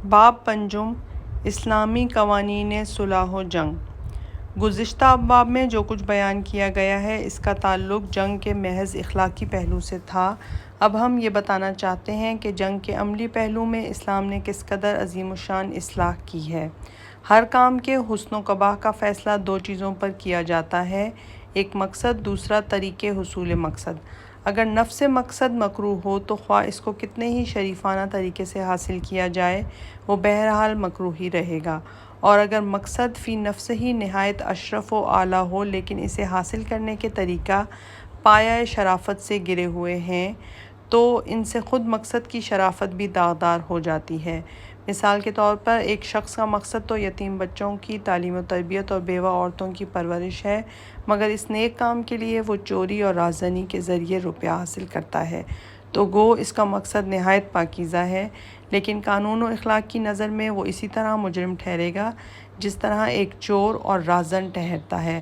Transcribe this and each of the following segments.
باب پنجم، اسلامی قوانین صلح و جنگ۔ گزشتہ باب میں جو کچھ بیان کیا گیا ہے اس کا تعلق جنگ کے محض اخلاقی پہلو سے تھا۔ اب ہم یہ بتانا چاہتے ہیں کہ جنگ کے عملی پہلو میں اسلام نے کس قدر عظیم الشان اصلاح کی ہے۔ ہر کام کے حسن و قباح کا فیصلہ دو چیزوں پر کیا جاتا ہے، ایک مقصد، دوسرا طریقے حصول مقصد۔ اگر نفس مقصد مکروہ ہو تو خواہ اس کو کتنے ہی شریفانہ طریقے سے حاصل کیا جائے وہ بہرحال مکروہ ہی رہے گا، اور اگر مقصد فی نفس ہی نہایت اشرف و اعلیٰ ہو لیکن اسے حاصل کرنے کے طریقہ پایہ شرافت سے گرے ہوئے ہیں تو ان سے خود مقصد کی شرافت بھی داغدار ہو جاتی ہے۔ مثال کے طور پر ایک شخص کا مقصد تو یتیم بچوں کی تعلیم و تربیت اور بیوہ عورتوں کی پرورش ہے، مگر اس نیک کام کے لیے وہ چوری اور رازداری کے ذریعے روپیہ حاصل کرتا ہے تو گو اس کا مقصد نہایت پاکیزہ ہے، لیکن قانون و اخلاق کی نظر میں وہ اسی طرح مجرم ٹھہرے گا جس طرح ایک چور اور رازن ٹھہرتا ہے۔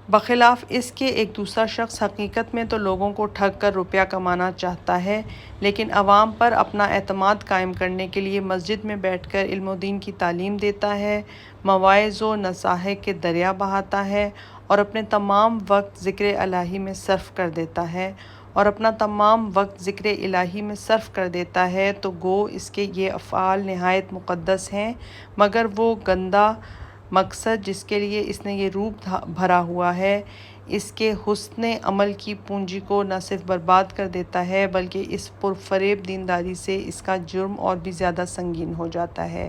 بخلاف اس کے ایک دوسرا شخص حقیقت میں تو لوگوں کو ٹھگ کر روپیہ کمانا چاہتا ہے، لیکن عوام پر اپنا اعتماد قائم کرنے کے لیے مسجد میں بیٹھ کر علم و دین کی تعلیم دیتا ہے، مواعظ و نصائح کے دریا بہاتا ہے اور اپنے تمام وقت ذکر الہی میں صرف کر دیتا ہے تو گو اس کے یہ افعال نہایت مقدس ہیں، مگر وہ گندہ مقصد جس کے لیے اس نے یہ روپ بھرا ہوا ہے اس کے حسن عمل کی پونجی کو نہ صرف برباد کر دیتا ہے بلکہ اس پرفریب دینداری سے اس کا جرم اور بھی زیادہ سنگین ہو جاتا ہے۔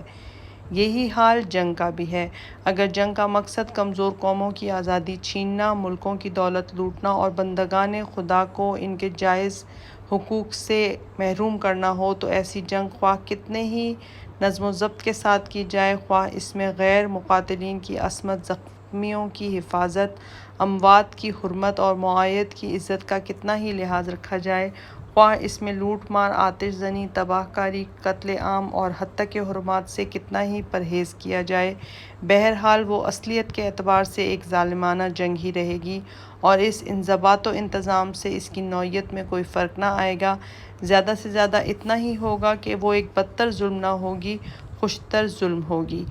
یہی حال جنگ کا بھی ہے۔ اگر جنگ کا مقصد کمزور قوموں کی آزادی چھیننا، ملکوں کی دولت لوٹنا اور بندگان خدا کو ان کے جائز حقوق سے محروم کرنا ہو تو ایسی جنگ خواہ کتنے ہی نظم و ضبط کے ساتھ کی جائے، خواہ اس میں غیر مقاتلین کی عصمت، زخمیوں کی حفاظت، اموات کی حرمت اور معاہد کی عزت کا کتنا ہی لحاظ رکھا جائے، خواہ اس میں لوٹ مار، آتش زنی، تباہ کاری، قتل عام اور ہتک حرمات سے کتنا ہی پرہیز کیا جائے، بہرحال وہ اصلیت کے اعتبار سے ایک ظالمانہ جنگ ہی رہے گی اور اس انضباط و انتظام سے اس کی نوعیت میں کوئی فرق نہ آئے گا، زیادہ سے زیادہ اتنا ہی ہوگا کہ وہ ایک بدتر ظلم نہ ہوگی، خوشتر ظلم ہوگی۔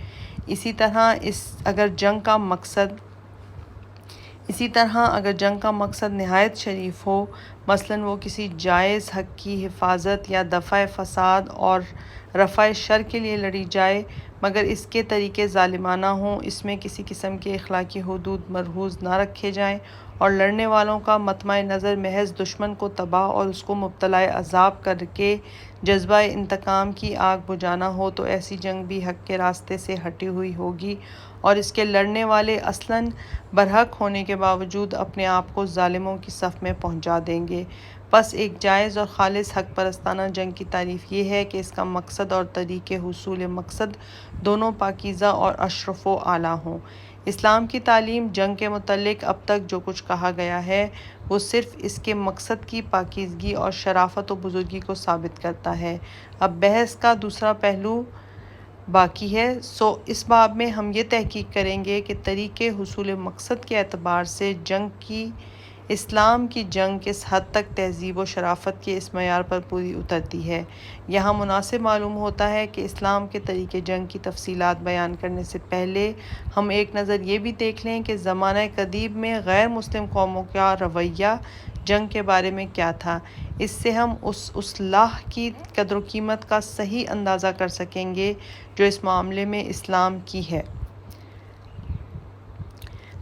اسی طرح اگر جنگ کا مقصد نہایت شریف ہو، مثلاً وہ کسی جائز حق کی حفاظت یا دفع فساد اور رفع شر کے لیے لڑی جائے، مگر اس کے طریقے ظالمانہ ہوں، اس میں کسی قسم کے اخلاقی حدود ملحوظ نہ رکھے جائیں اور لڑنے والوں کا مطمع نظر محض دشمن کو تباہ اور اس کو مبتلا عذاب کر کے جذبہ انتقام کی آگ بجھانا ہو تو ایسی جنگ بھی حق کے راستے سے ہٹی ہوئی ہوگی اور اس کے لڑنے والے اصلاً برحق ہونے کے باوجود اپنے آپ کو ظالموں کی صف میں پہنچا دیں گے۔ پس ایک جائز اور خالص حق پرستانہ جنگ کی تعریف یہ ہے کہ اس کا مقصد اور طریقے حصول مقصد دونوں پاکیزہ اور اشرف و اعلیٰ ہوں۔ اسلام کی تعلیم جنگ کے متعلق اب تک جو کچھ کہا گیا ہے وہ صرف اس کے مقصد کی پاکیزگی اور شرافت و بزرگی کو ثابت کرتا ہے۔ اب بحث کا دوسرا پہلو باقی ہے، سو اس باب میں ہم یہ تحقیق کریں گے کہ طریقے حصول مقصد کے اعتبار سے اسلام کی جنگ کس حد تک تہذیب و شرافت کے اس معیار پر پوری اترتی ہے۔ یہاں مناسب معلوم ہوتا ہے کہ اسلام کے طریقے جنگ کی تفصیلات بیان کرنے سے پہلے ہم ایک نظر یہ بھی دیکھ لیں کہ زمانہ قدیم میں غیر مسلم قوموں کا رویہ جنگ کے بارے میں کیا تھا، اس سے ہم اس اصلاح کی قدر و قیمت کا صحیح اندازہ کر سکیں گے جو اس معاملے میں اسلام کی ہے۔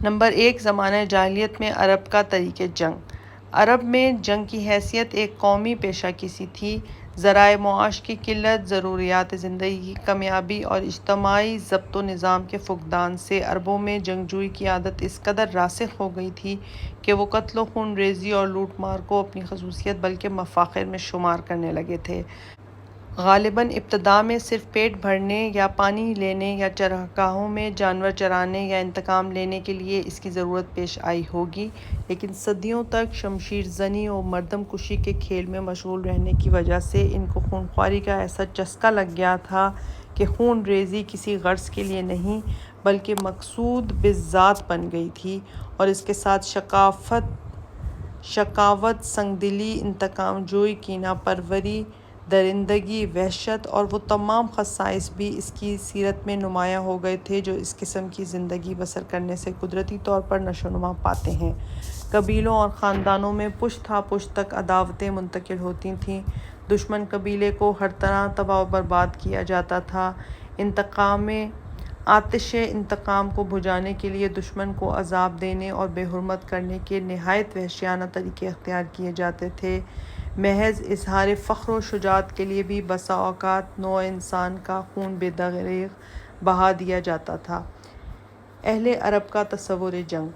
نمبر 1، زمانہ جاہلیت میں عرب کا طریقہ جنگ۔ عرب میں جنگ کی حیثیت ایک قومی پیشہ کی سی تھی۔ ذرائع معاش کی قلت، ضروریات زندگی کی کمیابی اور اجتماعی ضبط و نظام کے فقدان سے عربوں میں جنگجوئی کی عادت اس قدر راسخ ہو گئی تھی کہ وہ قتل و خون ریزی اور لوٹ مار کو اپنی خصوصیت بلکہ مفاخر میں شمار کرنے لگے تھے۔ غالباً ابتدا میں صرف پیٹ بھرنے یا پانی لینے یا چراگاہوں میں جانور چرانے یا انتقام لینے کے لیے اس کی ضرورت پیش آئی ہوگی، لیکن صدیوں تک شمشیر زنی و مردم کشی کے کھیل میں مشغول رہنے کی وجہ سے ان کو خونخواری کا ایسا چسکا لگ گیا تھا کہ خون ریزی کسی غرض کے لیے نہیں بلکہ مقصود بالذات بن گئی تھی، اور اس کے ساتھ شقاوت، سنگدلی، انتقام جوئی، کینہ پروری، درندگی، وحشت اور وہ تمام خصائص بھی اس کی سیرت میں نمایاں ہو گئے تھے جو اس قسم کی زندگی بسر کرنے سے قدرتی طور پر نشو و نما پاتے ہیں۔ قبیلوں اور خاندانوں میں پشت ہا پشت تک عداوتیں منتقل ہوتی تھیں، دشمن قبیلے کو ہر طرح تباہ و برباد کیا جاتا تھا، آتش انتقام کو بجھانے کے لیے دشمن کو عذاب دینے اور بے حرمت کرنے کے نہایت وحشیانہ طریقے اختیار کیے جاتے تھے۔ محض اظہار فخر و شجاعت کے لیے بھی بسا اوقات نوع انسان کا خون بے دریغ بہا دیا جاتا تھا۔ اہل عرب کا تصور جنگ۔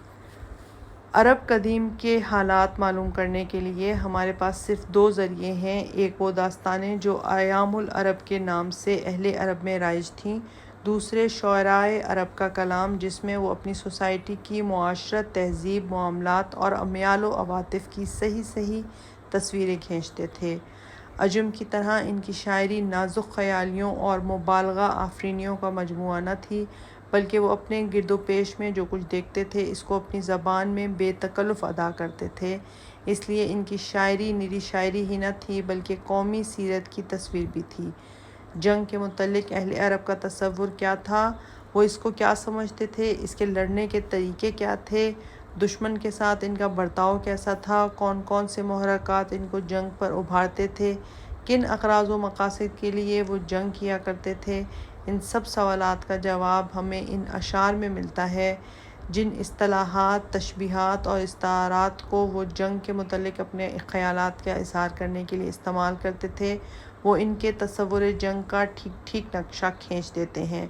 عرب قدیم کے حالات معلوم کرنے کے لیے ہمارے پاس صرف دو ذریعے ہیں، ایک وہ داستانیں جو ایام العرب کے نام سے اہل عرب میں رائج تھیں، دوسرے شعرائے عرب کا کلام جس میں وہ اپنی سوسائٹی کی معاشرت، تہذیب، معاملات اور امیال و عواطف کی صحیح تصویریں کھینچتے تھے۔ عجم کی طرح ان کی شاعری نازک خیالیوں اور مبالغہ آفرینیوں کا مجموعہ نہ تھی، بلکہ وہ اپنے گرد و پیش میں جو کچھ دیکھتے تھے اس کو اپنی زبان میں بے تکلف ادا کرتے تھے، اس لیے ان کی شاعری نری شاعری ہی نہ تھی بلکہ قومی سیرت کی تصویر بھی تھی۔ جنگ کے متعلق اہل عرب کا تصور کیا تھا، وہ اس کو کیا سمجھتے تھے، اس کے لڑنے کے طریقے کیا تھے، دشمن کے ساتھ ان کا برتاؤ کیسا تھا، کون کون سے محرکات ان کو جنگ پر ابھارتے تھے، کن اغراض و مقاصد کے لیے وہ جنگ کیا کرتے تھے، ان سب سوالات کا جواب ہمیں ان اشعار میں ملتا ہے۔ جن اصطلاحات، تشبیہات اور استعارات کو وہ جنگ کے متعلق اپنے خیالات کا اظہار کرنے کے لیے استعمال کرتے تھے، وہ ان کے تصور جنگ کا ٹھیک نقشہ کھینچ دیتے ہیں۔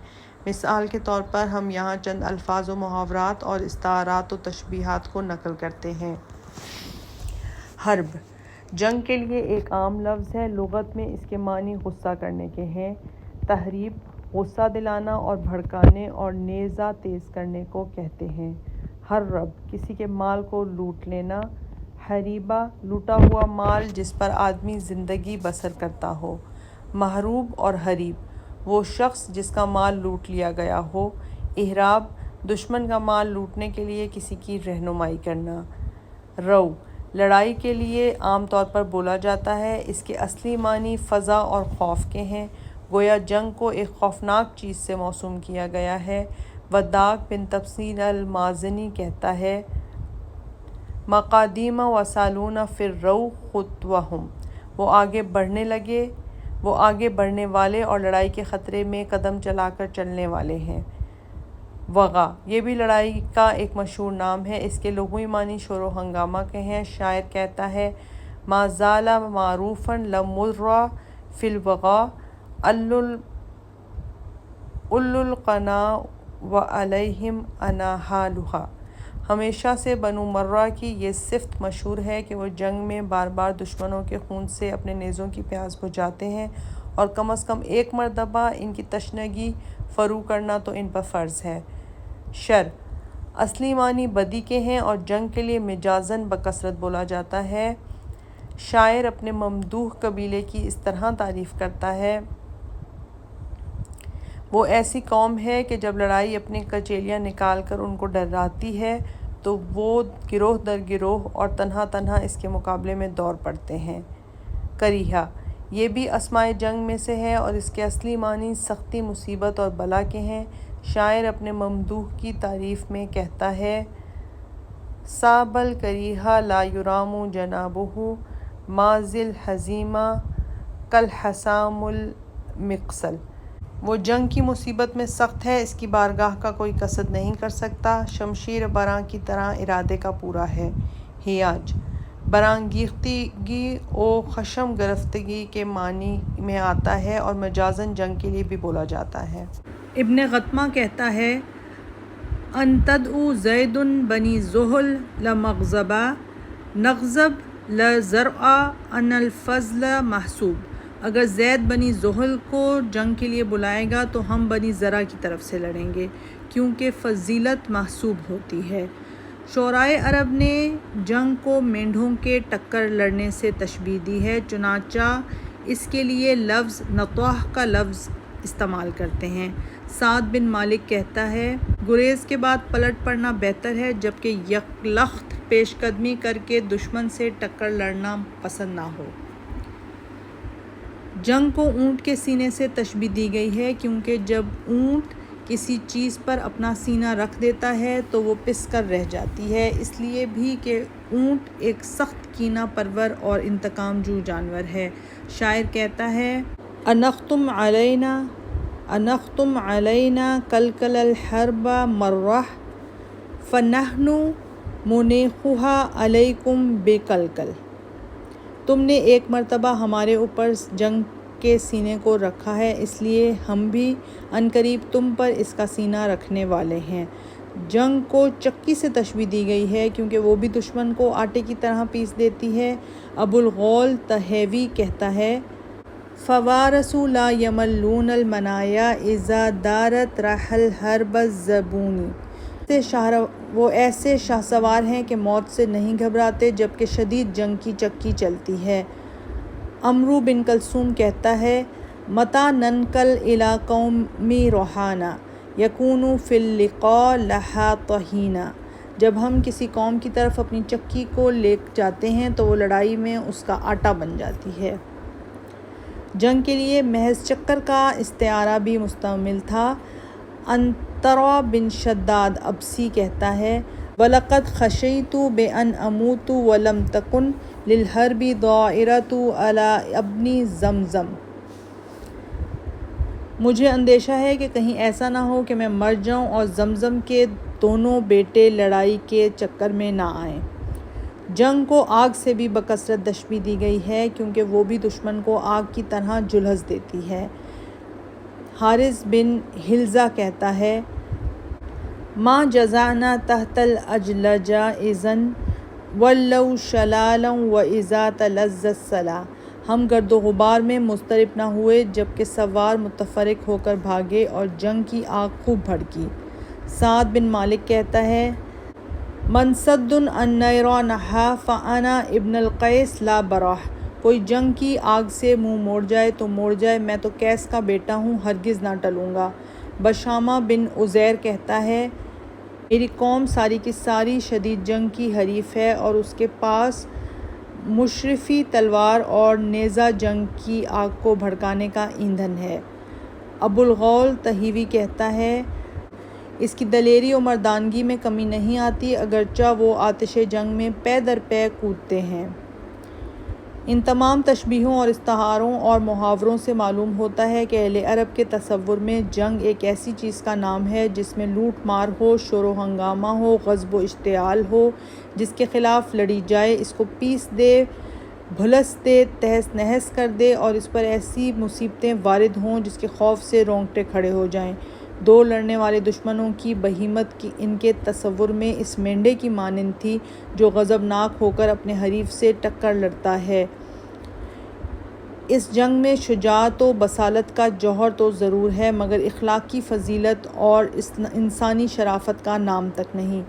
مثال کے طور پر ہم یہاں چند الفاظ و محاورات اور استعارات و تشبیہات کو نقل کرتے ہیں۔ حرب جنگ کے لیے ایک عام لفظ ہے، لغت میں اس کے معنی غصہ کرنے کے ہیں۔ تحریب غصہ دلانا اور بھڑکانے اور نیزہ تیز کرنے کو کہتے ہیں۔ حرب کسی کے مال کو لوٹ لینا۔ حریبہ لوٹا ہوا مال جس پر آدمی زندگی بسر کرتا ہو۔ محروب اور حریب وہ شخص جس کا مال لوٹ لیا گیا ہو۔ احراب دشمن کا مال لوٹنے کے لیے کسی کی رہنمائی کرنا۔ رو لڑائی کے لیے عام طور پر بولا جاتا ہے، اس کے اصلی معنی فزع اور خوف کے ہیں، گویا جنگ کو ایک خوفناک چیز سے موسوم کیا گیا ہے۔ وداق بن تفصیل المازنی کہتا ہے، مقادیم وصالون فی الرو خطوہم، وہ آگے بڑھنے والے اور لڑائی کے خطرے میں قدم چلا کر چلنے والے ہیں۔ وغا یہ بھی لڑائی کا ایک مشہور نام ہے، اس کے لغوی معنی شور و ہنگامہ کے ہیں۔ شاعر کہتا ہے، ما زال معروفا لمر فی الوغا القنا وعلیہم انحالھا، ہمیشہ سے بنو مرہ کی یہ صفت مشہور ہے کہ وہ جنگ میں بار بار دشمنوں کے خون سے اپنے نیزوں کی پیاس بجھاتے ہیں اور کم از کم ایک مرتبہ ان کی تشنگی فرو کرنا تو ان پر فرض ہے۔ شر اصلی معنی بدی کے ہیں اور جنگ کے لیے مجازاً بکثرت بولا جاتا ہے۔ شاعر اپنے ممدوح قبیلے کی اس طرح تعریف کرتا ہے، وہ ایسی قوم ہے کہ جب لڑائی اپنی کچیلیاں نکال کر ان کو ڈراتی ہے تو وہ گروہ در گروہ اور تنہا تنہا اس کے مقابلے میں دوڑ پڑتے ہیں۔ کریہہ یہ بھی اسمائے جنگ میں سے ہے اور اس کے اصلی معنی سختی، مصیبت اور بلا کے ہیں۔ شاعر اپنے ممدوح کی تعریف میں کہتا ہے، صاب الکریہ لا یرام جنابہ ما ذی الحزیمہ کالحسام المقسل، وہ جنگ کی مصیبت میں سخت ہے، اس کی بارگاہ کا کوئی قصد نہیں کر سکتا، شمشیر براں کی طرح ارادے کا پورا ہے۔ ہیاج برانگیختگی و خشم گرفتگی کے معنی میں آتا ہے اور مجازاً جنگ کے لیے بھی بولا جاتا ہے۔ ابن غطمہ کہتا ہے، ان تدعو زید بنی زحل لمغزبا نغزب لزرع ان الفضل محسوب، اگر زید بنی زحل کو جنگ کے لیے بلائے گا تو ہم بنی زرع کی طرف سے لڑیں گے کیونکہ فضیلت محسوب ہوتی ہے۔ شعرائے عرب نے جنگ کو مینڈھوں کے ٹکر لڑنے سے تشبیہ دی ہے، چنانچہ اس کے لیے لفظ نطاح کا لفظ استعمال کرتے ہیں۔ سعد بن مالک کہتا ہے، گریز کے بعد پلٹ پڑنا بہتر ہے جبکہ یکلخت پیش قدمی کر کے دشمن سے ٹکر لڑنا پسند نہ ہو۔ جنگ کو اونٹ کے سینے سے تشبیہ دی گئی ہے کیونکہ جب اونٹ کسی چیز پر اپنا سینہ رکھ دیتا ہے تو وہ پس کر رہ جاتی ہے، اس لیے بھی کہ اونٹ ایک سخت کینہ پرور اور انتقام جو جانور ہے۔ شاعر کہتا ہے انختم علینا کلکل الحرب مرہ فنحن منیخها علیکم بکلکل۔ تم نے ایک مرتبہ ہمارے اوپر جنگ کے سینے کو رکھا ہے، اس لیے ہم بھی عنقریب تم پر اس کا سینہ رکھنے والے ہیں۔ جنگ کو چکی سے تشبیہ دی گئی ہے کیونکہ وہ بھی دشمن کو آٹے کی طرح پیس دیتی ہے۔ ابوالغول تہیوی کہتا ہے فوارثوا لا یملون المنایا اذا دارت رح الحرب الزبونی۔ وہ ایسے شاہ سوار ہیں کہ موت سے نہیں گھبراتے جبکہ شدید جنگ کی چکی چلتی ہے۔ عمرو بن کلثوم کہتا ہے متی ننقل الی قوم روحانا یکون فی اللقاء لها طحینا۔ جب ہم کسی قوم کی طرف اپنی چکی کو لے جاتے ہیں تو وہ لڑائی میں اس کا آٹا بن جاتی ہے۔ جنگ کے لیے محض چکر کا استعارہ بھی مستعمل تھا۔ انطرا بن شداد ابسی کہتا ہے وَلَقَدْ خَشِیْتُ بِأَنْ أَمُوتُ وَلَمْ تَکُنْ لِلْحَرْبِ دَائِرَةٌ عَلَىٰ ابْنِ زمزم۔ مجھے اندیشہ ہے کہ کہیں ایسا نہ ہو کہ میں مر جاؤں اور زمزم کے دونوں بیٹے لڑائی کے چکر میں نہ آئیں۔ جنگ کو آگ سے بھی بکثرت تشبیہ دی گئی ہے کیونکہ وہ بھی دشمن کو آگ کی طرح جھلس دیتی ہے۔ حارث بن حلزہ کہتا ہے ما جزعنا تحت الاجلج اذن ولوا شلالا واذا تلظ السلا۔ ہم گرد و غبار میں مضطرب نہ ہوئے جبکہ سوار متفرق ہو کر بھاگے اور جنگ کی آگ خوب بھڑکی۔ سعد بن مالک کہتا ہے من صد النیر نحا فانا ابن القیس لا براح۔ کوئی جنگ کی آگ سے منہ موڑ جائے تو موڑ جائے، میں تو قیس کا بیٹا ہوں، ہرگز نہ ٹلوں گا۔ بشامہ بن عزیر کہتا ہے میری قوم ساری کی ساری شدید جنگ کی حریف ہے اور اس کے پاس مشرفی تلوار اور نیزہ جنگ کی آگ کو بھڑکانے کا ایندھن ہے۔ ابوالغول تہیوی کہتا ہے اس کی دلیری و مردانگی میں کمی نہیں آتی اگرچہ وہ آتش جنگ میں پے در پے کودتے ہیں۔ ان تمام تشبیہوں اور استعاروں اور محاوروں سے معلوم ہوتا ہے کہ اہل عرب کے تصور میں جنگ ایک ایسی چیز کا نام ہے جس میں لوٹ مار ہو، شور و ہنگامہ ہو، غضب و اشتعال ہو، جس کے خلاف لڑی جائے، اس کو پیس دے، بھلس دے، تہس نہس کر دے اور اس پر ایسی مصیبتیں وارد ہوں جس کے خوف سے رونگٹے کھڑے ہو جائیں۔ دو لڑنے والے دشمنوں کی بہیمت کی ان کے تصور میں اس مینڈے کی مانند تھی جو غضبناک ہو کر اپنے حریف سے ٹکر لڑتا ہے۔ اس جنگ میں شجاعت و بصالت کا جوہر تو ضرور ہے مگر اخلاقی فضیلت اور انسانی شرافت کا نام تک نہیں۔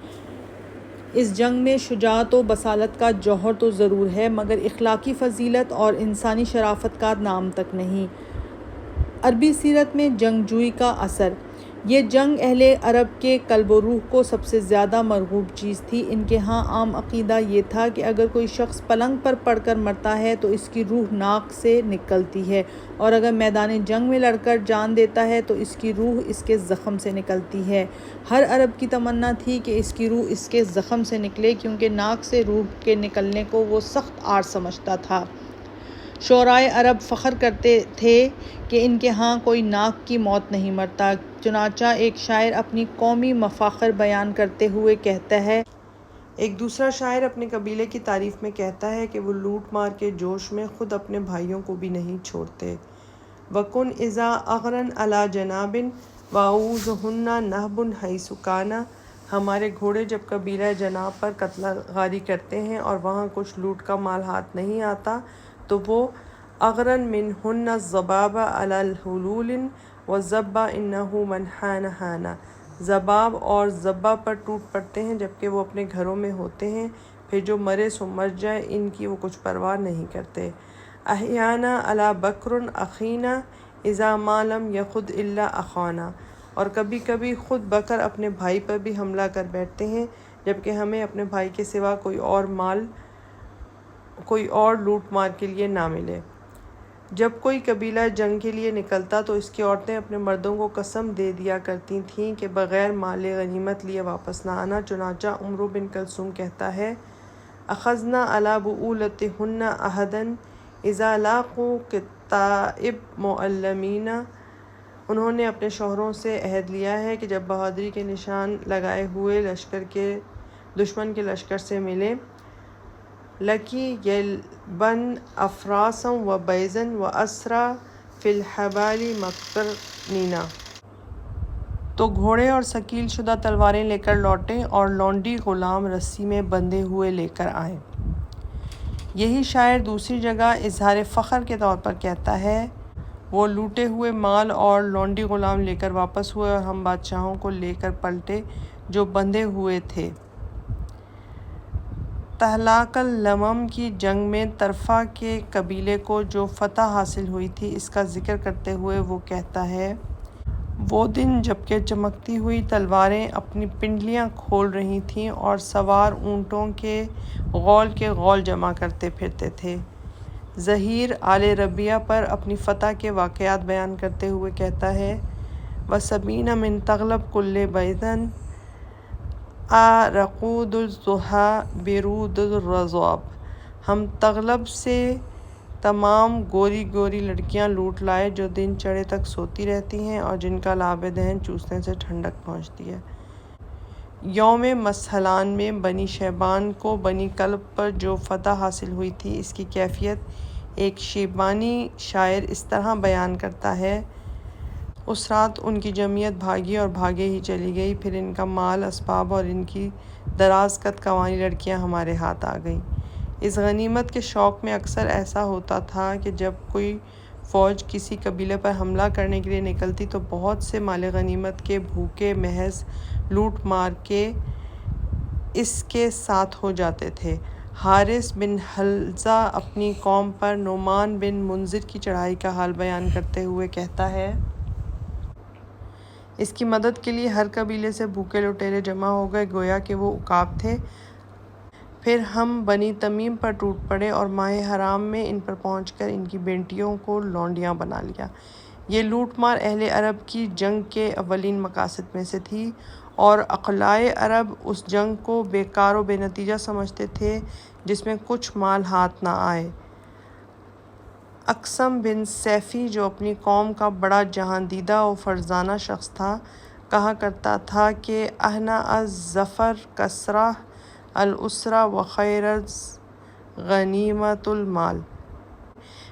اس جنگ میں شجاعت و بصالت کا جوہر تو ضرور ہے مگر اخلاقی فضیلت اور انسانی شرافت کا نام تک نہیں۔ عربی سیرت میں جنگجوئی کا اثر۔ یہ جنگ اہل عرب کے قلب و روح کو سب سے زیادہ مرغوب چیز تھی۔ ان کے ہاں عام عقیدہ یہ تھا کہ اگر کوئی شخص پلنگ پر پڑ کر مرتا ہے تو اس کی روح ناک سے نکلتی ہے اور اگر میدان جنگ میں لڑ کر جان دیتا ہے تو اس کی روح اس کے زخم سے نکلتی ہے۔ ہر عرب کی تمنا تھی کہ اس کی روح اس کے زخم سے نکلے کیونکہ ناک سے روح کے نکلنے کو وہ سخت عار سمجھتا تھا۔ شعرائے عرب فخر کرتے تھے کہ ان کے ہاں کوئی ناک کی موت نہیں مرتا۔ چنانچہ ایک شاعر اپنی قومی مفاخر بیان کرتے ہوئے کہتا ہے ایک دوسرا شاعر اپنے قبیلے کی تعریف میں کہتا ہے کہ وہ لوٹ مار کے جوش میں خود اپنے بھائیوں کو بھی نہیں چھوڑتے۔ وَكُنْ إِذَا أَغْرًا عَلَى جَنَابٍ وَأَعُوذُهُنَّ نَهْبٌ حَيْثُ كَانَ۔ ہمارے گھوڑے جب قبیلہ جناب پر قتل غاری کرتے ہیں اور وہاں کچھ لوٹ کا مال ہاتھ نہیں آتا تو وہ اغرن منہن الضباب علی الحلول والضب انہ من حان حانا، ضباب اور ضبہ پر ٹوٹ پڑتے ہیں جبکہ وہ اپنے گھروں میں ہوتے ہیں، پھر جو مرے سو مر جائے، ان کی وہ کچھ پرواہ نہیں کرتے۔ احیانا علی بکر اخینا اذا ما لم یخذ الا اخانا، اور کبھی کبھی خود بکر اپنے بھائی پر بھی حملہ کر بیٹھتے ہیں جبکہ ہمیں اپنے بھائی کے سوا کوئی اور لوٹ مار کے لیے نہ ملے۔ جب کوئی قبیلہ جنگ کے لیے نکلتا تو اس کی عورتیں اپنے مردوں کو قسم دے دیا کرتی تھیں کہ بغیر مال غنیمت لیے واپس نہ آنا۔ چنانچہ عمرو بن کلثوم کہتا ہے اخذنا علی بعولتہن عہدا اذا لاقوا قطائب معلمین، انہوں نے اپنے شوہروں سے عہد لیا ہے کہ جب بہادری کے نشان لگائے ہوئے دشمن کے لشکر سے ملیں، لکی یلبن افراسا و بیضا و اسرا فی الحبال مقترنینا، تو گھوڑے اور ثقیل شدہ تلواریں لے کر لوٹیں اور لونڈی غلام رسی میں بندھے ہوئے لے کر آئیں۔ یہی شاعر دوسری جگہ اظہار فخر کے طور پر کہتا ہے وہ لوٹے ہوئے مال اور لونڈی غلام لے کر واپس ہوئے اور ہم بادشاہوں کو لے کر پلٹے جو بندھے ہوئے تھے۔ تہلاک اللمم کی جنگ میں طرفہ کے قبیلے کو جو فتح حاصل ہوئی تھی اس کا ذکر کرتے ہوئے وہ کہتا ہے وہ دن جبکہ چمکتی ہوئی تلواریں اپنی پنڈلیاں کھول رہی تھیں اور سوار اونٹوں کے غول جمع کرتے پھرتے تھے۔ ظہیر آل ربیہ پر اپنی فتح کے واقعات بیان کرتے ہوئے کہتا ہے وَسَبِینَ مِن تغلب کل بیضاً رقود الضحیٰ برود الرضاب، ہم تغلب سے تمام گوری گوری لڑکیاں لوٹ لائے جو دن چڑھے تک سوتی رہتی ہیں اور جن کا لعاب دہن چوسنے سے ٹھنڈک پہنچتی ہے۔ یوم مسہلان میں بنی شیبان کو بنی کلب پر جو فتح حاصل ہوئی تھی اس کی کیفیت ایک شیبانی شاعر اس طرح بیان کرتا ہے اس رات ان کی جمعیت بھاگی اور بھاگے ہی چلی گئی، پھر ان کا مال اسباب اور ان کی دراز قد قوانی لڑکیاں ہمارے ہاتھ آ گئیں۔ اس غنیمت کے شوق میں اکثر ایسا ہوتا تھا کہ جب کوئی فوج کسی قبیلے پر حملہ کرنے کے لیے نکلتی تو بہت سے مال غنیمت کے بھوکے محض لوٹ مار کے اس کے ساتھ ہو جاتے تھے۔ حارث بن حلزہ اپنی قوم پر نعمان بن منذر کی چڑھائی کا حال بیان کرتے ہوئے کہتا ہے اس کی مدد کے لیے ہر قبیلے سے بھوکے لٹیرے جمع ہو گئے گویا کہ وہ عقاب تھے، پھر ہم بنی تمیم پر ٹوٹ پڑے اور ماہ حرام میں ان پر پہنچ کر ان کی بیٹیوں کو لونڈیاں بنا لیا۔ یہ لوٹ مار اہل عرب کی جنگ کے اولین مقاصد میں سے تھی اور عقلائے عرب اس جنگ کو بیکار و بے نتیجہ سمجھتے تھے جس میں کچھ مال ہاتھ نہ آئے۔ اقسم بن سیفی جو اپنی قوم کا بڑا جہاندیدہ و فرزانہ شخص تھا کہا کرتا تھا کہ اہنأ الظفر کثرۃ الاسری و خیر غنیمۃ المال،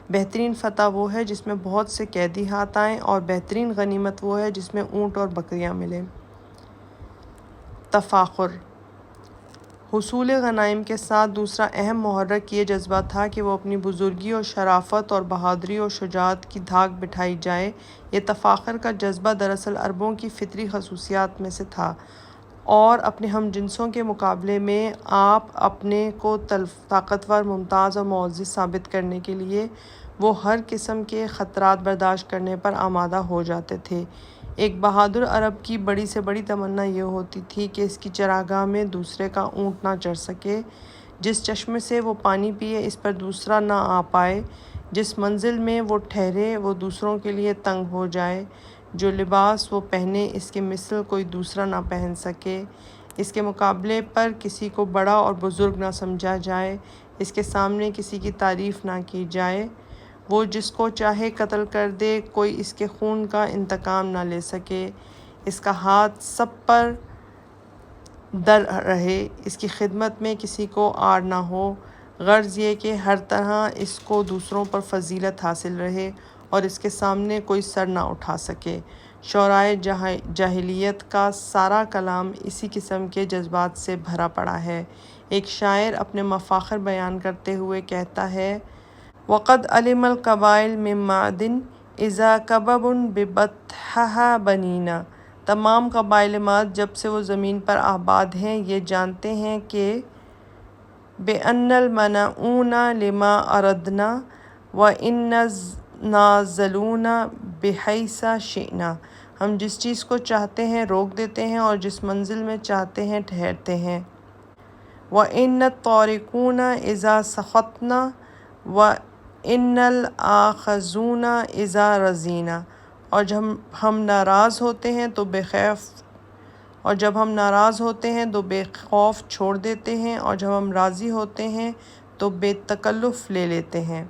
بہترین فتح وہ ہے جس میں بہت سے قیدی ہاتھ آئیں اور بہترین غنیمت وہ ہے جس میں اونٹ اور بکریاں ملیں۔ تفاخر حصول غنائم کے ساتھ دوسرا اہم محرک یہ جذبہ تھا کہ وہ اپنی بزرگی اور شرافت اور بہادری اور شجاعت کی دھاک بٹھائی جائے۔ یہ تفاخر کا جذبہ دراصل عربوں کی فطری خصوصیات میں سے تھا اور اپنے ہم جنسوں کے مقابلے میں آپ اپنے کو طاقتور، ممتاز اور معزز ثابت کرنے کے لیے وہ ہر قسم کے خطرات برداشت کرنے پر آمادہ ہو جاتے تھے۔ ایک بہادر عرب کی بڑی سے بڑی تمنا یہ ہوتی تھی کہ اس کی چراگاہ میں دوسرے کا اونٹ نہ چر سکے، جس چشمے سے وہ پانی پیے اس پر دوسرا نہ آ پائے، جس منزل میں وہ ٹھہرے وہ دوسروں کے لیے تنگ ہو جائے، جو لباس وہ پہنے اس کی مثل کوئی دوسرا نہ پہن سکے، اس کے مقابلے پر کسی کو بڑا اور بزرگ نہ سمجھا جائے، اس کے سامنے کسی کی تعریف نہ کی جائے، وہ جس کو چاہے قتل کر دے، کوئی اس کے خون کا انتقام نہ لے سکے، اس کا ہاتھ سب پر در رہے، اس کی خدمت میں کسی کو عار نہ ہو، غرض یہ کہ ہر طرح اس کو دوسروں پر فضیلت حاصل رہے اور اس کے سامنے کوئی سر نہ اٹھا سکے۔ شعرائے جاہلیت کا سارا کلام اسی قسم کے جذبات سے بھرا پڑا ہے۔ ایک شاعر اپنے مفاخر بیان کرتے ہوئے کہتا ہے وَقَدْ عَلِمَ الْقَبَائِلُ مِن مَعْدٍ إِذَا كَبَبٌ بِبَطْحِهَا بَنِينَ، تمام قبائلات جب سے وہ زمین پر آباد ہیں یہ جانتے ہیں کہ بِأَنَّ الْمَنْعُونَ لِمَا أَرَدْنَا وَإِنَّ نَازِلُونَ بِحَيْثُ شِئْنَا، ہم جس چیز کو چاہتے ہیں روک دیتے ہیں اور جس منزل میں چاہتے ہیں ٹھہرتے ہیں۔ وَإِنَّ الطَّارِقُونَ إِذَا سَخَطْنَا ان الآخذون اذا رضینا، اور جب ہم ناراض ہوتے ہیں تو بے خوف چھوڑ دیتے ہیں، اور جب ہم راضی ہوتے ہیں تو بے تکلف لے لیتے ہیں۔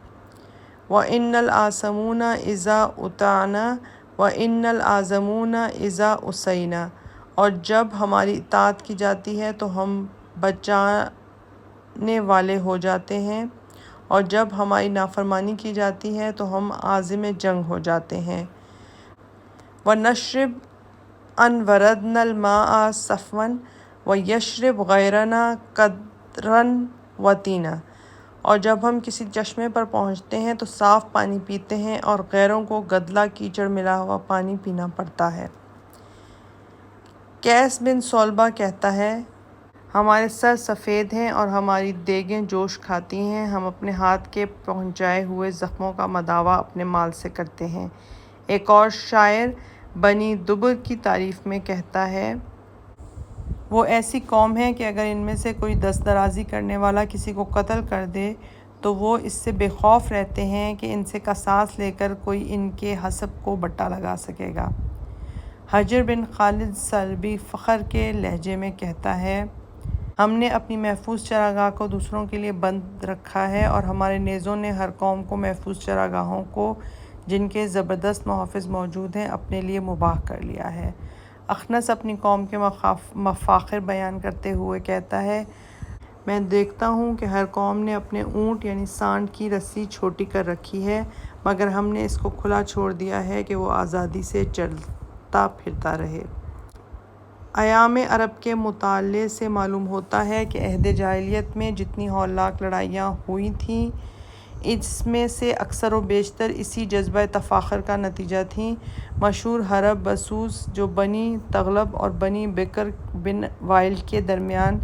وَإِنَّ الْآثَمُونَ إِذَا أُطِعْنَا وَإِنَّ الْآثَمُونَ إِذَا عُصِينَا، اور جب ہماری اطاعت کی جاتی ہے تو ہم بچانے والے ہو جاتے ہیں، اور جب ہماری نافرمانی کی جاتی ہے تو ہم عازم جنگ ہو جاتے ہیں۔ وَنَشْرِبْ أَنْ وَرَدْنَا الْمَاءَ صَفْوًا وَيَشْرِبْ غَيْرُنَا قَدْرًا وَطِينًا، اور جب ہم کسی چشمے پر پہنچتے ہیں تو صاف پانی پیتے ہیں اور غیروں کو گدلا کیچڑ ملا ہوا پانی پینا پڑتا ہے۔ قیس بن صلبہ کہتا ہے، ہمارے سر سفید ہیں اور ہماری دیگیں جوش کھاتی ہیں، ہم اپنے ہاتھ کے پہنچائے ہوئے زخموں کا مداوع اپنے مال سے کرتے ہیں۔ ایک اور شاعر بنی دبر کی تعریف میں کہتا ہے، وہ ایسی قوم ہے کہ اگر ان میں سے کوئی دست درازی کرنے والا کسی کو قتل کر دے تو وہ اس سے بے خوف رہتے ہیں کہ ان سے قصاص لے کر کوئی ان کے حسب کو بٹا لگا سکے گا۔ حجر بن خالد سلبی فخر کے لہجے میں کہتا ہے، ہم نے اپنی محفوظ چراگاہ کو دوسروں کے لیے بند رکھا ہے، اور ہمارے نیزوں نے ہر قوم کو محفوظ چراگاہوں کو جن کے زبردست محافظ موجود ہیں اپنے لیے مباح کر لیا ہے۔ اخنس اپنی قوم کے مفاخر بیان کرتے ہوئے کہتا ہے، میں دیکھتا ہوں کہ ہر قوم نے اپنے اونٹ یعنی سانڈ کی رسی چھوٹی کر رکھی ہے، مگر ہم نے اس کو کھلا چھوڑ دیا ہے کہ وہ آزادی سے چلتا پھرتا رہے۔ ایام عرب کے مطالعے سے معلوم ہوتا ہے کہ عہد جاہلیت میں جتنی ہولناک لڑائیاں ہوئی تھیں، اس میں سے اکثر و بیشتر اسی جذبہ تفاخر کا نتیجہ تھیں۔ مشہور حرب بسوس جو بنی تغلب اور بنی بکر بن وائل کے درمیان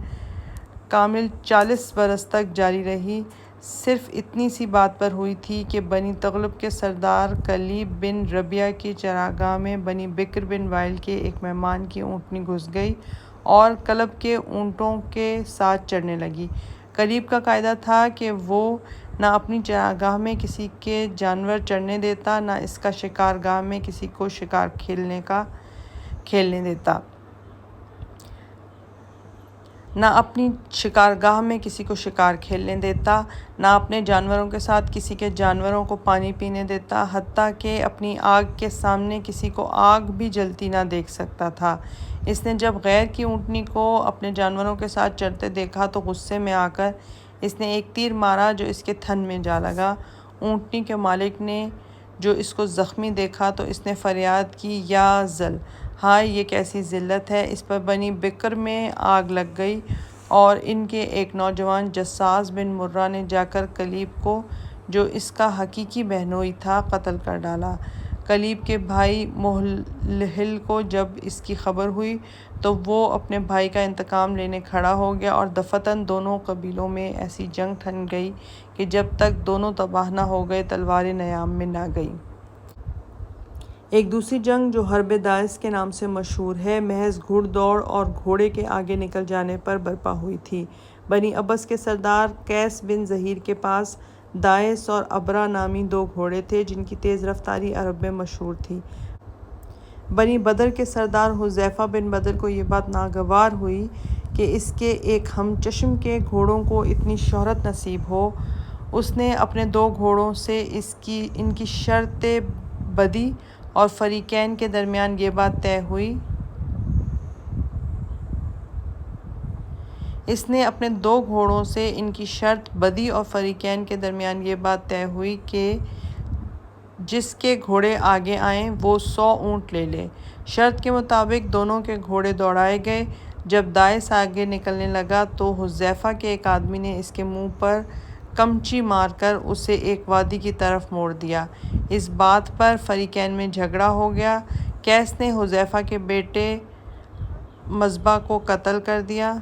کامل 40 برس تک جاری رہی، صرف اتنی سی بات پر ہوئی تھی کہ بنی تغلب کے سردار کلیب بن ربیعہ کی چراگاہ میں بنی بکر بن وائل کے ایک مہمان کی اونٹنی گھس گئی اور کلب کے اونٹوں کے ساتھ چڑھنے لگی۔ کلیب کا قاعدہ تھا کہ وہ نہ اپنی چراگاہ میں کسی کے جانور چرنے دیتا، نہ اس کا شکار گاہ میں کسی کو شکار کھیلنے دیتا۔ نہ اپنی شکارگاہ میں کسی کو شکار کھیلنے دیتا، نہ اپنے جانوروں کے ساتھ کسی کے جانوروں کو پانی پینے دیتا، حتیٰ کہ اپنی آگ کے سامنے کسی کو آگ بھی جلتی نہ دیکھ سکتا تھا۔ اس نے جب غیر کی اونٹنی کو اپنے جانوروں کے ساتھ چرتے دیکھا تو غصے میں آ کر اس نے ایک تیر مارا جو اس کے تھن میں جا لگا۔ اونٹنی کے مالک نے جو اس کو زخمی دیکھا تو اس نے فریاد کی، یا ذل، ہائے یہ کیسی ذلت ہے! اس پر بنی بکر میں آگ لگ گئی اور ان کے ایک نوجوان جصاص بن مرہ نے جا کر کلیب کو، جو اس کا حقیقی بہنوئی تھا، قتل کر ڈالا۔ کلیب کے بھائی مہلہل کو جب اس کی خبر ہوئی تو وہ اپنے بھائی کا انتقام لینے کھڑا ہو گیا، اور دفعتاً دونوں قبیلوں میں ایسی جنگ ٹھن گئی کہ جب تک دونوں تباہ نہ ہو گئے تلواریں نیام میں نہ گئیں۔ ایک دوسری جنگ جو حرب دائس کے نام سے مشہور ہے، محض گھڑ دوڑ اور گھوڑے کے آگے نکل جانے پر برپا ہوئی تھی۔ بنی عبس کے سردار قیس بن ظہیر کے پاس دائس اور ابرہ نامی دو گھوڑے تھے جن کی تیز رفتاری عرب میں مشہور تھی۔ بنی بدر کے سردار حذیفہ بن بدر کو یہ بات ناگوار ہوئی کہ اس کے ایک ہم چشم کے گھوڑوں کو اتنی شہرت نصیب ہو۔ اس نے اپنے دو گھوڑوں سے ان کی شرط بدی اور فریقین کے درمیان یہ بات طے ہوئی۔ اس نے اپنے دو گھوڑوں سے ان کی شرط بدی اور فریقین کے درمیان یہ بات طے ہوئی کہ جس کے گھوڑے آگے آئیں وہ 100 اونٹ لے لے۔ شرط کے مطابق دونوں کے گھوڑے دوڑائے گئے۔ جب دائس آگے نکلنے لگا تو حذیفہ کے ایک آدمی نے اس کے منہ پر کمچی مار کر اسے ایک وادی کی طرف موڑ دیا۔ اس بات پر فریقین میں جھگڑا ہو گیا۔ قیس نے حذیفہ کے بیٹے مصباح کو قتل کر دیا۔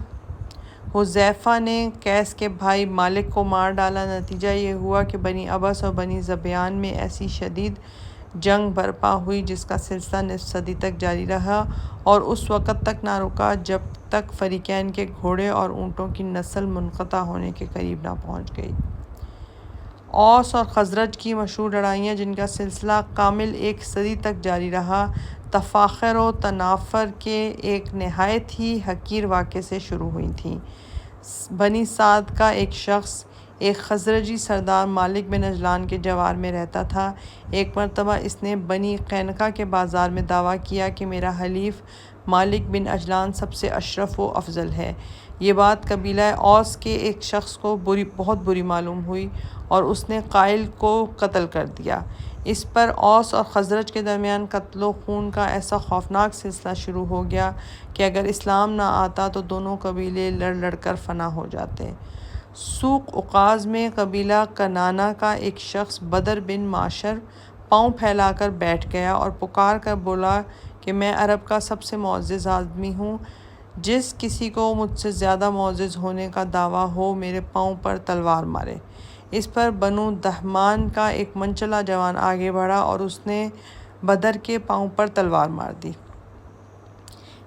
حذیفہ نے قیس کے بھائی مالک کو مار ڈالا۔ نتیجہ یہ ہوا کہ بنی عبس اور بنی ذبیان میں ایسی شدید جنگ برپا ہوئی جس کا سلسلہ نصف صدی تک جاری رہا اور اس وقت تک نہ رکا جب تک فریقین کے گھوڑے اور اونٹوں کی نسل منقطع ہونے کے قریب نہ پہنچ گئی۔ اوس اور خزرج کی مشہور لڑائیاں، جن کا سلسلہ کامل 1 صدی تک جاری رہا، تفاخر و تنافر کے ایک نہایت ہی حقیر واقعے سے شروع ہوئی تھیں۔ بنی سعد کا ایک شخص، ایک خزرجی سردار مالک بن اجلان کے جوار میں رہتا تھا۔ ایک مرتبہ اس نے بنی قینقاع کے بازار میں دعویٰ کیا کہ میرا حلیف مالک بن اجلان سب سے اشرف و افضل ہے۔ یہ بات قبیلہ اوس کے ایک شخص کو بہت بری معلوم ہوئی اور اس نے قائل کو قتل کر دیا۔ اس پر اوس اور خزرج کے درمیان قتل و خون کا ایسا خوفناک سلسلہ شروع ہو گیا کہ اگر اسلام نہ آتا تو دونوں قبیلے لڑ لڑ کر فنا ہو جاتے۔ سوق عکاظ میں قبیلہ کنانہ کا ایک شخص بدر بن معشر پاؤں پھیلا کر بیٹھ گیا اور پکار کر بولا کہ میں عرب کا سب سے معزز آدمی ہوں، جس کسی کو مجھ سے زیادہ معزز ہونے کا دعویٰ ہو میرے پاؤں پر تلوار مارے۔ اس پر بنو دہمان کا ایک منچلا جوان آگے بڑھا اور اس نے بدر کے پاؤں پر تلوار مار دی۔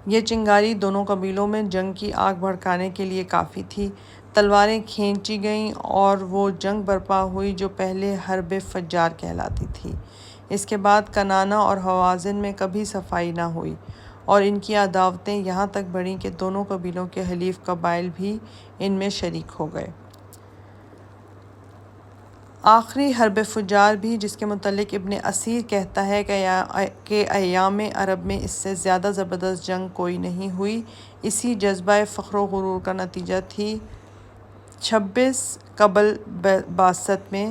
یہ چنگاری دونوں قبیلوں میں جنگ کی آگ بھڑکانے کے لیے کافی تھی۔ تلواریں کھینچی گئیں اور وہ جنگ برپا ہوئی جو پہلے حرب فجار کہلاتی تھی۔ اس کے بعد کنانہ اور ہوازن میں کبھی صفائی نہ ہوئی اور ان کی عداوتیں یہاں تک بڑھیں کہ دونوں قبیلوں کے حلیف قبائل بھی ان میں شریک ہو گئے۔ آخری حرب فجار بھی، جس کے متعلق ابن اسیر کہتا ہے کہ ایام عرب میں اس سے زیادہ زبردست جنگ کوئی نہیں ہوئی، اسی جذبہ فخر و غرور کا نتیجہ تھی۔ 26 قبل بعثت میں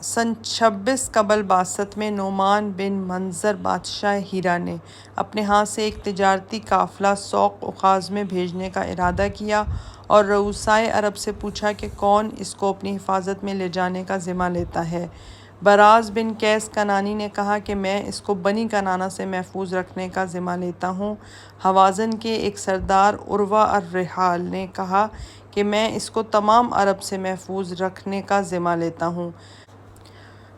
سن 26 قبل بعثت میں نعمان بن منظر بادشاہ ہیرا نے اپنے ہاتھ سے ایک تجارتی قافلہ سوق عکاظ میں بھیجنے کا ارادہ کیا اور رؤسائے عرب سے پوچھا کہ کون اس کو اپنی حفاظت میں لے جانے کا ذمہ لیتا ہے۔ براز بن قیس کنانی نے کہا کہ میں اس کو بنی کنانہ سے محفوظ رکھنے کا ذمہ لیتا ہوں۔ ہوازن کے ایک سردار عروہ الرحال نے کہا کہ میں اس کو تمام عرب سے محفوظ رکھنے کا ذمہ لیتا ہوں۔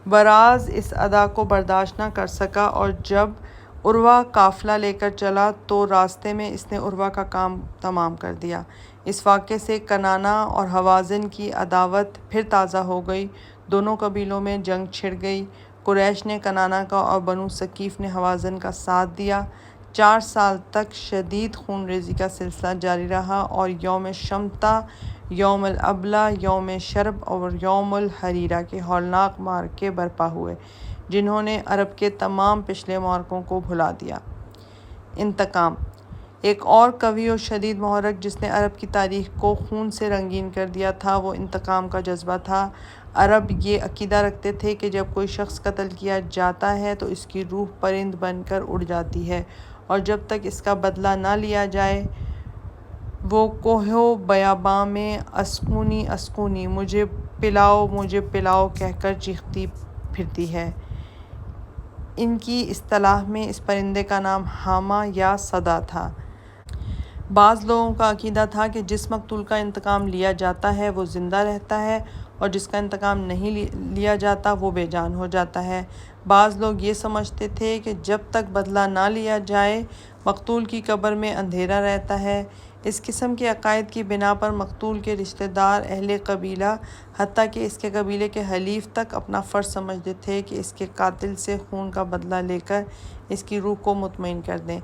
براز اس ادا کو برداشت نہ کر سکا اور جب عروہ قافلہ لے کر چلا تو راستے میں اس نے عروہ کا کام تمام کر دیا۔ اس واقعے سے کنانہ اور ہوازن کی عداوت پھر تازہ ہو گئی، دونوں قبیلوں میں جنگ چھڑ گئی۔ قریش نے کنانہ کا اور بنو ثقیف نے ہوازن کا ساتھ دیا۔ 4 سال تک شدید خون ریزی کا سلسلہ جاری رہا اور یوم شمتا، یوم الابلہ، یوم شرب اور یوم الحریرہ کے ہولناک معرکے برپا ہوئے جنہوں نے عرب کے تمام پچھلے معرکوں کو بھلا دیا۔ انتقام۔ ایک اور قوی و شدید محرک جس نے عرب کی تاریخ کو خون سے رنگین کر دیا تھا وہ انتقام کا جذبہ تھا۔ عرب یہ عقیدہ رکھتے تھے کہ جب کوئی شخص قتل کیا جاتا ہے تو اس کی روح پرند بن کر اڑ جاتی ہے اور جب تک اس کا بدلہ نہ لیا جائے وہ کوہ و بیاباں میں اسقونی اسقونی، مجھے پلاؤ کہہ کر چیختی پھرتی ہے۔ ان کی اصطلاح میں اس پرندے کا نام ہامہ یا صدا تھا۔ بعض لوگوں کا عقیدہ تھا کہ جس مقتول کا انتقام لیا جاتا ہے وہ زندہ رہتا ہے اور جس کا انتقام نہیں لیا جاتا وہ بے جان ہو جاتا ہے۔ بعض لوگ یہ سمجھتے تھے کہ جب تک بدلہ نہ لیا جائے مقتول کی قبر میں اندھیرا رہتا ہے۔ اس قسم کے عقائد کی بنا پر مقتول کے رشتہ دار، اہل قبیلہ، حتیٰ کہ اس کے قبیلے کے حلیف تک اپنا فرض سمجھتے تھے کہ اس کے قاتل سے خون کا بدلہ لے کر اس کی روح کو مطمئن کر دیں۔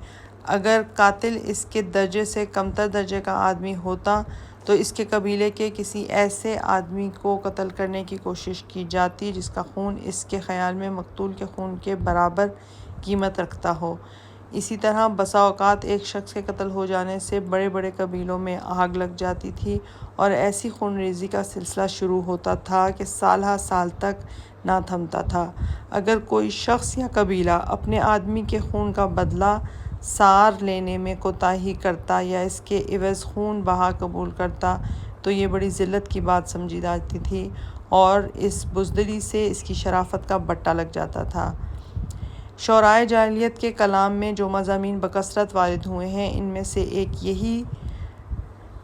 اگر قاتل اس کے درجے سے کمتر درجے کا آدمی ہوتا تو اس کے قبیلے کے کسی ایسے آدمی کو قتل کرنے کی کوشش کی جاتی جس کا خون اس کے خیال میں مقتول کے خون کے برابر قیمت رکھتا ہو۔ اسی طرح بسا اوقات ایک شخص کے قتل ہو جانے سے بڑے بڑے قبیلوں میں آگ لگ جاتی تھی اور ایسی خون ریزی کا سلسلہ شروع ہوتا تھا کہ سالہ سال تک نہ تھمتا تھا۔ اگر کوئی شخص یا قبیلہ اپنے آدمی کے خون کا بدلہ سار لینے میں کوتاہی کرتا یا اس کے عوض خون بہا قبول کرتا تو یہ بڑی ذلت کی بات سمجھی جاتی تھی اور اس بزدلی سے اس کی شرافت کا بٹہ لگ جاتا تھا۔ شعرائے جاہلیت کے کلام میں جو مضامین بکثرت وارد ہوئے ہیں ان میں سے ایک یہی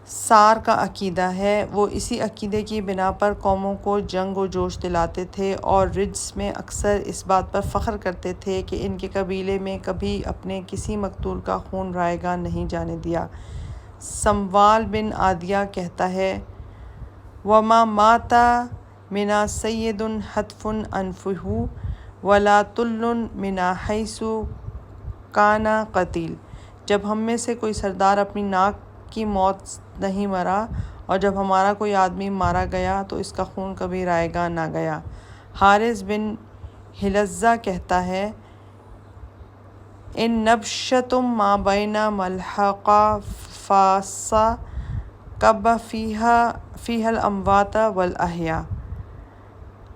سار کا عقیدہ ہے۔ وہ اسی عقیدے کی بنا پر قوموں کو جنگ و جوش دلاتے تھے اور رجس میں اکثر اس بات پر فخر کرتے تھے کہ ان کے قبیلے میں کبھی اپنے کسی مقتول کا خون رائیگاں نہیں جانے دیا۔ سموال بن عادیہ کہتا ہے وما مات منا سید حتف انفہ ولا طل منا حیث کانا قتیل، جب ہم میں سے کوئی سردار اپنی ناک کی موت نہیں مرا اور جب ہمارا کوئی آدمی مارا گیا تو اس کا خون کبھی رائیگاں نہ گیا۔ حارث بن حلزہ کہتا ہے ان نبشتم ما بین ملحقہ فاسا کب فیہا الاموات والاحیاء،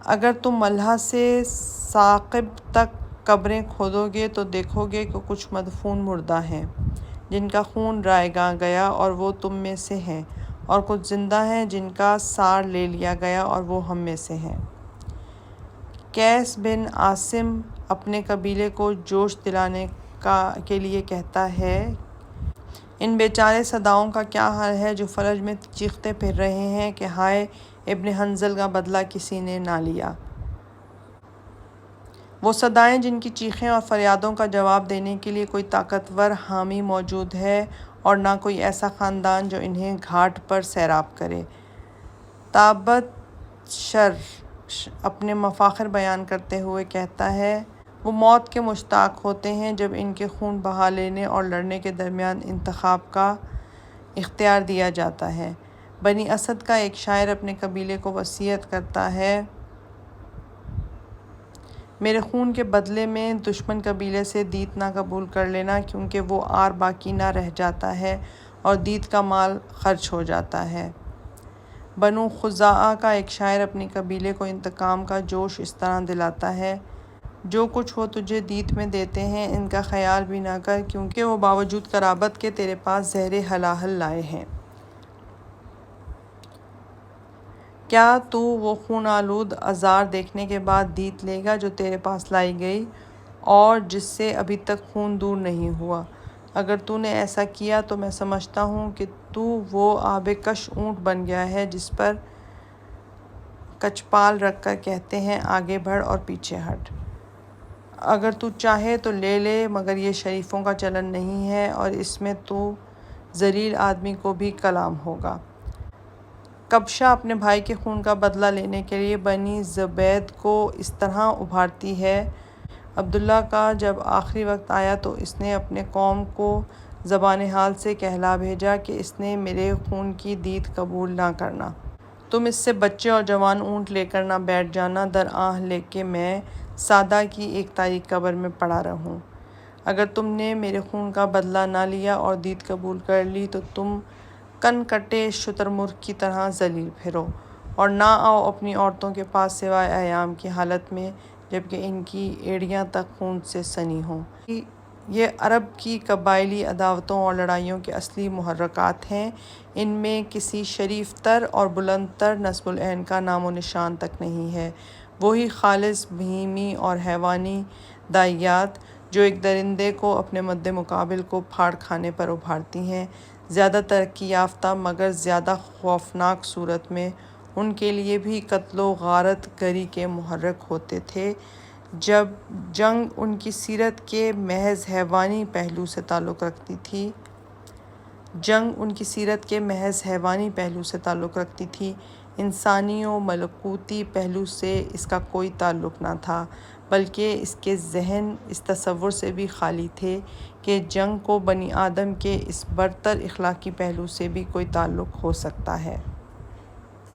اگر تم ملحہ سے ثاقب تک قبریں کھودو گے تو دیکھو گے کہ کچھ مدفون مردہ ہیں جن کا خون رائیگاں گیا اور وہ تم میں سے ہیں، اور کچھ زندہ ہیں جن کا سار لے لیا گیا اور وہ ہم میں سے ہیں۔ قیس بن عاصم اپنے قبیلے کو جوش دلانے کے لیے کہتا ہے ان بیچارے صداؤں کا کیا حال ہے جو فلج میں چیختے پھر رہے ہیں کہ ہائے ابن حنظل کا بدلہ کسی نے نہ لیا۔ وہ صدائیں جن کی چیخیں اور فریادوں کا جواب دینے کے لیے کوئی طاقتور حامی موجود ہے اور نہ کوئی ایسا خاندان جو انہیں گھاٹ پر سیراب کرے۔ تابت شر اپنے مفاخر بیان کرتے ہوئے کہتا ہے وہ موت کے مشتاق ہوتے ہیں جب ان کے خون بہا لینے اور لڑنے کے درمیان انتخاب کا اختیار دیا جاتا ہے۔ بنی اسد کا ایک شاعر اپنے قبیلے کو وصیت کرتا ہے میرے خون کے بدلے میں دشمن قبیلے سے دیت نہ قبول کر لینا کیونکہ وہ آر باقی نہ رہ جاتا ہے اور دیت کا مال خرچ ہو جاتا ہے۔ بنو خزاعہ کا ایک شاعر اپنے قبیلے کو انتقام کا جوش اس طرح دلاتا ہے جو کچھ وہ تجھے دیت میں دیتے ہیں ان کا خیال بھی نہ کر کیونکہ وہ باوجود قرابت کے تیرے پاس زہر ہلاہل لائے ہیں۔ کیا تو وہ خون آلود عذار دیکھنے کے بعد دیت لے گا جو تیرے پاس لائی گئی اور جس سے ابھی تک خون دور نہیں ہوا؟ اگر تو نے ایسا کیا تو میں سمجھتا ہوں کہ تو وہ آب کش اونٹ بن گیا ہے جس پر کچپال رکھ کر کہتے ہیں آگے بڑھ اور پیچھے ہٹ۔ اگر تو چاہے تو لے لے مگر یہ شریفوں کا چلن نہیں ہے اور اس میں تو ذلیل آدمی کو بھی کلام ہوگا۔ کبشہ اپنے بھائی کے خون کا بدلہ لینے کے لیے بنی زبید کو اس طرح ابھارتی ہے عبداللہ کا جب آخری وقت آیا تو اس نے اپنے قوم کو زبان حال سے کہلا بھیجا کہ اس نے میرے خون کی دیت قبول نہ کرنا۔ تم اس سے بچے اور جوان اونٹ لے کر نہ بیٹھ جانا درآہ لے کہ میں سادہ کی ایک تاریک قبر میں پڑا رہوں۔ اگر تم نے میرے خون کا بدلہ نہ لیا اور دیت قبول کر لی تو تم کن کٹے شتر مرغ کی طرح ذلیل پھرو اور نہ آؤ اپنی عورتوں کے پاس سوائے ایام کی حالت میں جبکہ ان کی ایڑیاں تک خون سے سنی ہوں۔ یہ عرب کی قبائلی عداوتوں اور لڑائیوں کے اصلی محرکات ہیں، ان میں کسی شریف تر اور بلند تر نصب العین کا نام و نشان تک نہیں ہے۔ وہی خالص بہیمی اور حیوانی داعیات جو ایک درندے کو اپنے مد مقابل کو پھاڑ کھانے پر ابھارتی ہیں، زیادہ ترقی یافتہ مگر زیادہ خوفناک صورت میں ان کے لیے بھی قتل و غارت گری کے محرک ہوتے تھے جب جنگ ان کی سیرت کے محض حیوانی پہلو سے تعلق رکھتی تھی، انسانی و ملکوتی پہلو سے اس کا کوئی تعلق نہ تھا، بلکہ اس کے ذہن اس تصور سے بھی خالی تھے کہ جنگ کو بنی آدم کے اس برتر اخلاقی پہلو سے بھی کوئی تعلق ہو سکتا ہے۔